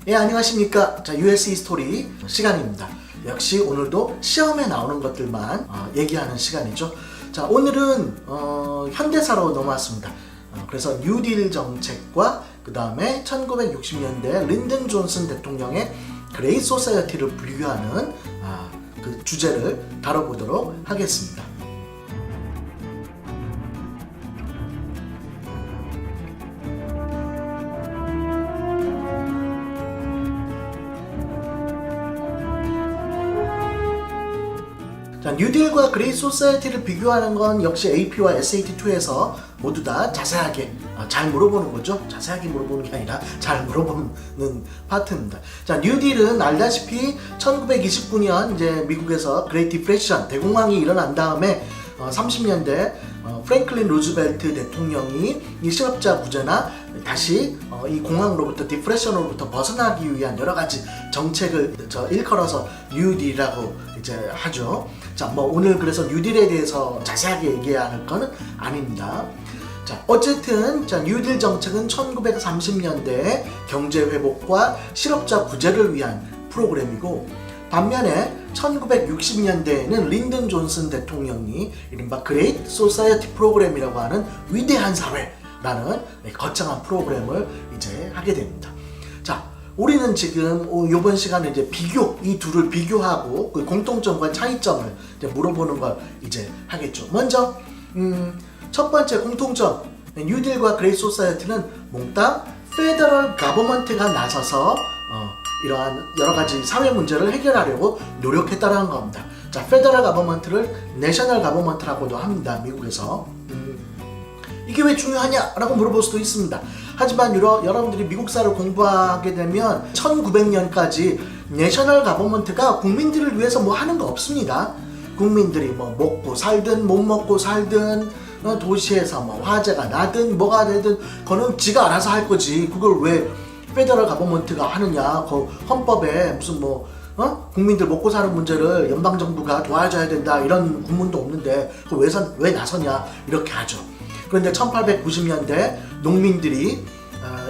예, 안녕하십니까. 자, US 히스토리 시간입니다. 역시 오늘도 시험에 나오는 것들만 얘기하는 시간이죠. 자, 오늘은 현대사로 넘어왔습니다. 그래서 뉴딜 정책과 그 다음에 1960년대 린든 존슨 대통령의 그레이트 소사이어티를 비교하는 그 주제를 다뤄보도록 하겠습니다. 자, 뉴딜과 그레이트 소사이어티를 비교하는 건 역시 AP와 SAT2에서 모두 다 자세하게 잘 물어보는 거죠. 자세하게 물어보는 게 아니라 잘 물어보는 파트입니다. 자, 뉴딜은 알다시피 1929년 이제 미국에서 그레이트 디프레션 대공황이 일어난 다음에 30년대 프랭클린 루즈벨트 대통령이 이 실업자 구제나 다시 이 공황으로부터 디프레션으로부터 벗어나기 위한 여러 가지 정책을 일컬어서 뉴딜이라고 이제 하죠. 자, 뭐 오늘 그래서 뉴딜에 대해서 자세하게 얘기할 건 아닙니다. 자, 어쨌든 뉴딜 정책은 1930년대 경제 회복과 실업자 구제를 위한 프로그램이고, 반면에 1960년대에는 린든 존슨 대통령이 이른바 그레이트 소사이어티 프로그램이라고 하는 위대한 사회라는 거창한 프로그램을 이제 하게 됩니다. 자, 우리는 지금 이번 시간에 이제 이 둘을 비교하고 그 공통점과 차이점을 이제 물어보는 걸 이제 하겠죠. 먼저 첫 번째 공통점, 뉴딜과 그레이트 소사이어티는 몽땅 페더럴 가버먼트가 나서서 이러한 여러 가지 사회 문제를 해결하려고 노력했다는 겁니다. 자, 페더럴 가버먼트를 내셔널 가버먼트라고도 합니다. 미국에서. 이게 왜 중요하냐라고 물어볼 수도 있습니다. 하지만 여러분들이 미국사를 공부하게 되면 1900년까지 내셔널 가버먼트가 국민들을 위해서 뭐 하는 거 없습니다. 국민들이 뭐 먹고 살든 못 먹고 살든 도시에서 뭐 화재가 나든 뭐가 되든 그거는 지가 알아서 할 거지. 그걸 왜 페더럴 가버먼트가 하느냐. 그 헌법에 무슨 국민들 먹고 사는 문제를 연방정부가 도와줘야 된다 이런 구문도 없는데 그걸 왜 나서냐 이렇게 하죠. 그런데 1890년대 농민들이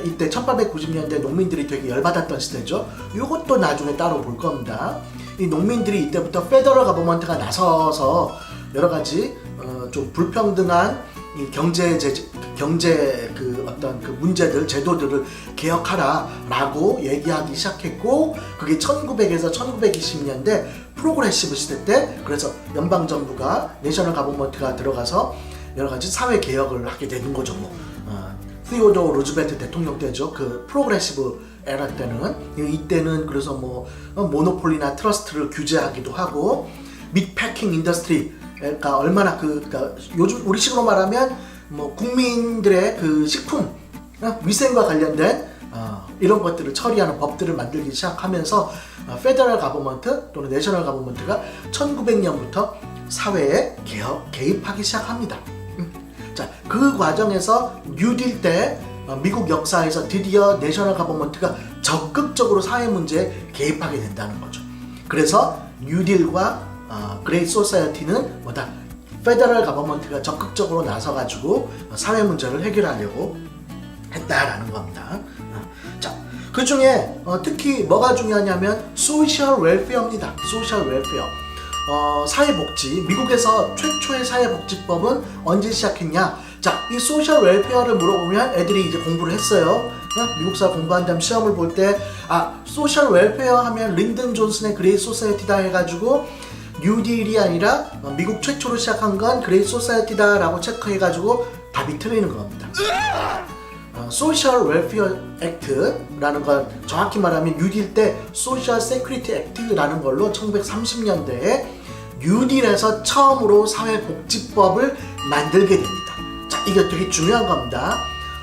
이때 1890년대 농민들이 되게 열받았던 시대죠. 이것도 나중에 따로 볼 겁니다. 이 농민들이 이때부터 페더럴 가버먼트가 나서서 여러 가지 좀 불평등한 이 경제 어떤 그 문제들, 제도들을 개혁하라라고 얘기하기 시작했고, 그게 1900에서 1920년대 프로그레시브 시대 때, 그래서 연방정부가 내셔널 가버먼트가 들어가서 여러 가지 사회 개혁을 하게 되는 거죠. 티오도어 루즈벨트 대통령 때죠. 그 프로그레시브 에라 때는, 이때는 그래서 모노폴리나 트러스트를 규제하기도 하고, 밋패킹 인더스트리가 얼마나 그러니까 요즘 우리식으로 말하면 국민들의 그 식품 위생과 관련된 이런 것들을 처리하는 법들을 만들기 시작하면서 페더럴 가버먼트 또는 내셔널 가버먼트가 1900년부터 사회에 개입하기 시작합니다. 자, 그 과정에서 뉴딜 때 미국 역사에서 드디어 내셔널 가버먼트가 적극적으로 사회 문제에 개입하게 된다는 거죠. 그래서 뉴딜과 그레이트 소사이어티는 페더럴 가버먼트가 적극적으로 나서가지고 사회 문제를 해결하려고 했다라는 겁니다. 자, 그 중에 특히 뭐가 중요하냐면 소셜 웰페어입니다. 소셜 웰페어. 사회복지. 미국에서 최초의 사회복지법은 언제 시작했냐? 자, 이 소셜 웰페어를 물어보면 애들이 이제 공부를 했어요. 미국사 공부한 다음 시험을 볼 때 소셜 웰페어 하면 린든 존슨의 그레이트 소사이어티다 해가지고 뉴딜이 아니라 미국 최초로 시작한 건 그레이트 소사이어티다 라고 체크해가지고 답이 틀리는 겁니다. 소셜 웰페어 액트라는 건 정확히 말하면 뉴딜 때 소셜 세큐리티 액트라는 걸로 1930년대에 뉴딜에서 처음으로 사회복지법을 만들게 됩니다. 자, 이게 되게 중요한 겁니다.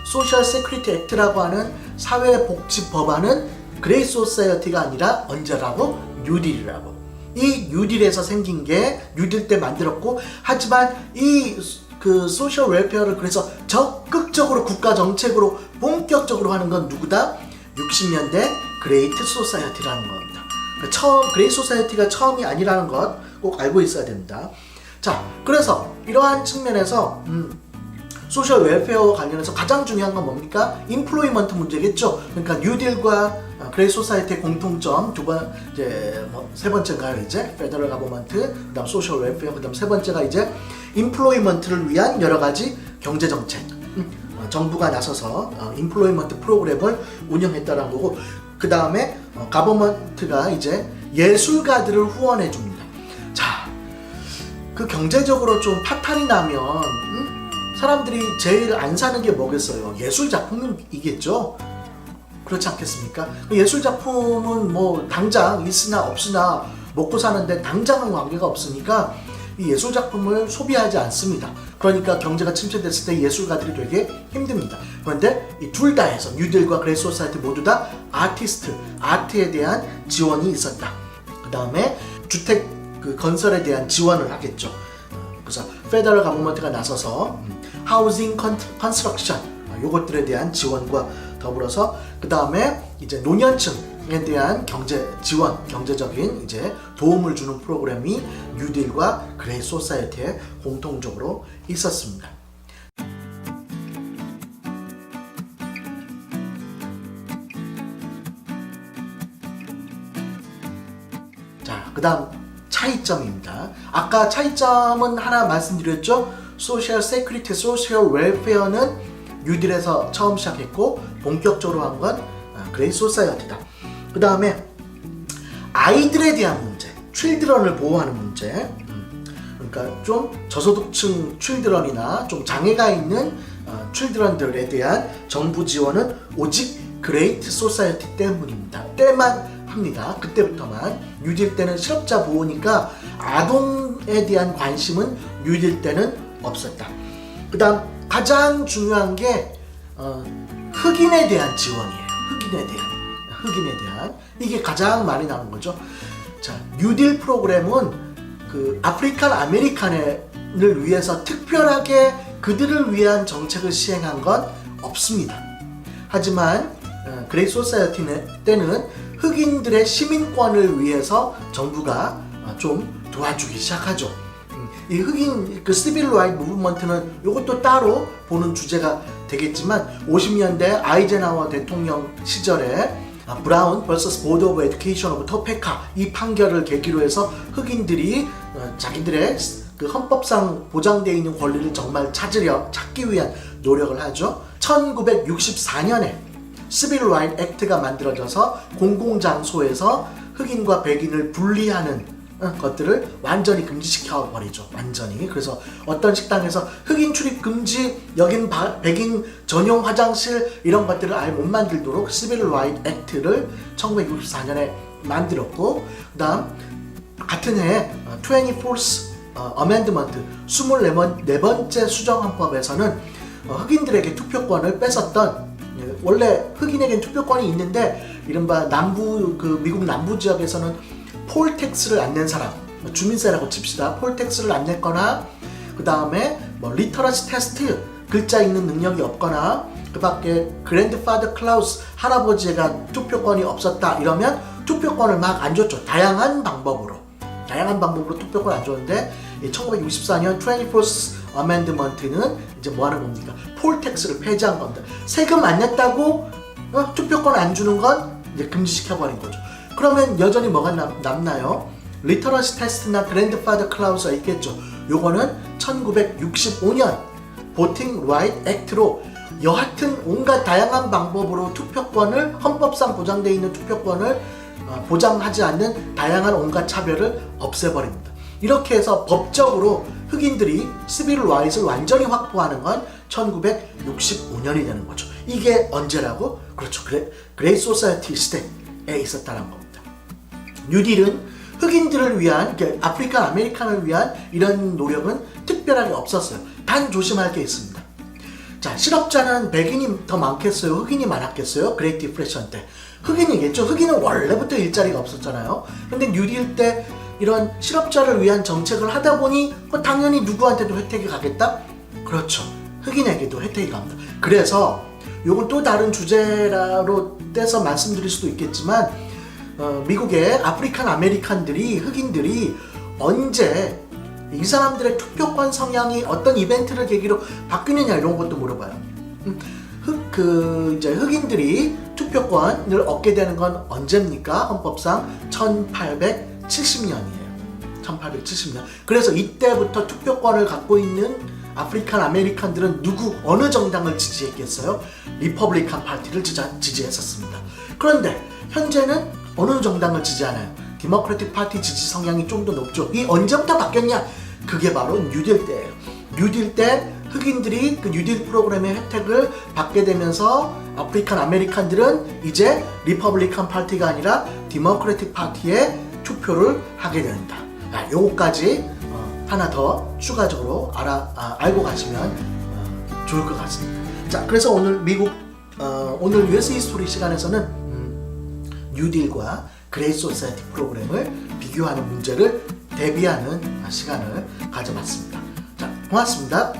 소셜 세큐리티 액트라고 하는 사회복지법안은 그레이트 소사이어티가 아니라 언제라고? 뉴딜이라고. 이 뉴딜에서 생긴 게 뉴딜 때 만들었고, 하지만 이 그 소셜 웰페어를 그래서 적극적으로 국가 정책으로 본격적으로 하는 건 누구다? 60년대 그레이트 소사이어티라는 겁니다. 그레이트 소사이어티가 처음이 아니라는 것 꼭 알고 있어야 됩니다. 자, 그래서 이러한 측면에서 소셜 웰페어와 관련해서 가장 중요한 건 뭡니까? 인플로이먼트 문제겠죠. 그러니까 뉴딜과 그레이 소사이티의 공통점 세 번째인가요 이제? 페더럴 가버먼트, 그다음 소셜 웰페어, 그다음 세 번째가 이제 인플로이먼트를 위한 여러 가지 경제 정책. 정부가 나서서 인플로이먼트 프로그램을 운영했다는 거고, 그 다음에 가버먼트가 이제 예술가들을 후원해 줍니다. 자, 그 경제적으로 좀 파탄이 나면 사람들이 제일 안 사는 게 뭐겠어요? 예술 작품이겠죠. 그렇지 않겠습니까? 예술 작품은 뭐 당장 있으나 없으나 먹고 사는데 당장은 관계가 없으니까 이 예술 작품을 소비하지 않습니다. 그러니까 경제가 침체됐을 때 예술가들이 되게 힘듭니다. 그런데 이 둘 다 해서 뉴딜과 그레이 소사이티 모두 다 아트에 대한 지원이 있었다. 그 다음에 주택 건설에 대한 지원을 하겠죠. 그래서 페더럴 가버먼트가 나서서 하우징 컨스트럭션 요것들에 대한 지원과 더불어서 그 다음에 이제 노년층에 대한 경제 지원, 경제적인 이제 도움을 주는 프로그램이 뉴딜과 그레이 소사이티에 공통적으로 있었습니다. 자, 그 다음 차이점입니다. 아까 차이점은 하나 말씀드렸죠. 소셜 세큐리티, 소셜 웰페어는 뉴딜에서 처음 시작했고 본격적으로 한 건 그레이 소사이어티다. 그 다음에 아이들에 대한 문제, 칠드런을 보호하는 문제. 그러니까 좀 저소득층 칠드런이나 좀 장애가 있는 칠드런들에 대한 정부 지원은 오직 그레이트 소사이어티 때문입니다. 때만 합니다. 그때부터만. 뉴딜 때는 실업자 보호니까 아동에 대한 관심은 뉴딜 때는 없었다. 그 다음 가장 중요한 게 흑인에 대한 지원이에요. 흑인에 대한 이게 가장 많이 나오는 거죠. 자, 뉴딜 프로그램은 그 아프리칸 아메리칸을 위해서 특별하게 그들을 위한 정책을 시행한 건 없습니다. 하지만 그레이 소사이어티 때는 흑인들의 시민권을 위해서 정부가 좀 도와주기 시작하죠. 이 흑인 시빌 라이트 무브먼트는 이것도 따로 보는 주제가 되겠지만 50년대 아이젠하워 대통령 시절에 브라운 vs 보드 오브 에듀케이션 오브 토페카 이 판결을 계기로 해서 흑인들이 자기들의 그 헌법상 보장되어 있는 권리를 정말 찾기 위한 노력을 하죠. 1964년에 시빌 라이트 액트가 만들어져서 공공장소에서 흑인과 백인을 분리하는 것들을 완전히 금지시켜 버리죠. 완전히. 그래서 어떤 식당에서 흑인 출입 금지, 여긴 백인 전용 화장실 이런 것들을 아예 못 만들도록 시빌 라이트 액트를 1964년에 만들었고, 그다음 같은 해 24th 어멘드먼트 24번째 수정헌법에서는 흑인들에게 투표권을 뺏었던, 원래 흑인에겐 투표권이 있는데 이른바 미국 남부 지역에서는 폴텍스를 안 낸 사람, 주민세라고 칩시다. 폴텍스를 안 냈거나, 그 다음에 리터러시 테스트, 글자 읽는 능력이 없거나, 그 밖에 그랜드파더 클라우스, 할아버지가 투표권이 없었다 이러면 투표권을 막 안 줬죠. 다양한 방법으로 투표권 안 줬는데 1964년 24th 어멘드먼트는 이제 뭐 하는 겁니까? 폴텍스를 폐지한 겁니다. 세금 안 냈다고 투표권 안 주는 건 이제 금지시켜버린 거죠. 그러면 여전히 뭐가 남나요? 리터러시 테스트나 그랜드파더 클라우스가 있겠죠. 요거는 1965년 보팅 라이트 액트로 여하튼 온갖 다양한 방법으로 투표권을, 헌법상 보장되어 있는 투표권을 보장하지 않는 다양한 온갖 차별을 없애버립니다. 이렇게 해서 법적으로 흑인들이 시빌 라이트를 완전히 확보하는 건 1965년이 되는 거죠. 이게 언제라고? 그렇죠. 그레이 소사이티 시대에 있었다는 겁니다. 뉴딜은 흑인들을 위한, 아프리칸 아메리칸을 위한 이런 노력은 특별하게 없었어요. 단 조심할 게 있습니다. 자, 실업자는 백인이 더 많겠어요? 흑인이 많았겠어요? 그레이트 디프레션 때 흑인이겠죠. 흑인은 원래부터 일자리가 없었잖아요. 근데 뉴딜 때 이런 실업자를 위한 정책을 하다 보니 당연히 누구한테도 혜택이 가겠다? 그렇죠. 흑인에게도 혜택이 갑니다. 그래서 요건 또 다른 주제로 떼서 말씀드릴 수도 있겠지만 미국의 아프리칸 아메리칸들이, 흑인들이 언제 이 사람들의 투표권 성향이 어떤 이벤트를 계기로 바뀌느냐 이런 것도 물어봐요. 이제 흑인들이 투표권을 얻게 되는 건 언제입니까? 헌법상 1870년이에요. 1870년. 그래서 이때부터 투표권을 갖고 있는 아프리칸 아메리칸들은 어느 정당을 지지했겠어요? 리퍼블리칸 파티를 지지했었습니다. 그런데 현재는 어느 정당을 지지하나요? 디모크래틱 파티 지지 성향이 좀 더 높죠. 이 언제부터 바뀌었냐? 그게 바로 뉴딜 때예요. 뉴딜 때 흑인들이 그 뉴딜 프로그램의 혜택을 받게 되면서 아프리칸 아메리칸들은 이제 리퍼블리칸 파티가 아니라 디모크래틱 파티에 투표를 하게 된다. 요거까지 하나 더 추가적으로 알고 가시면 좋을 것 같습니다. 자, 그래서 오늘 오늘 US 히스토리 시간에서는 뉴딜과 그레이 소사이티 프로그램을 비교하는 문제를 대비하는 시간을 가져봤습니다. 자, 고맙습니다.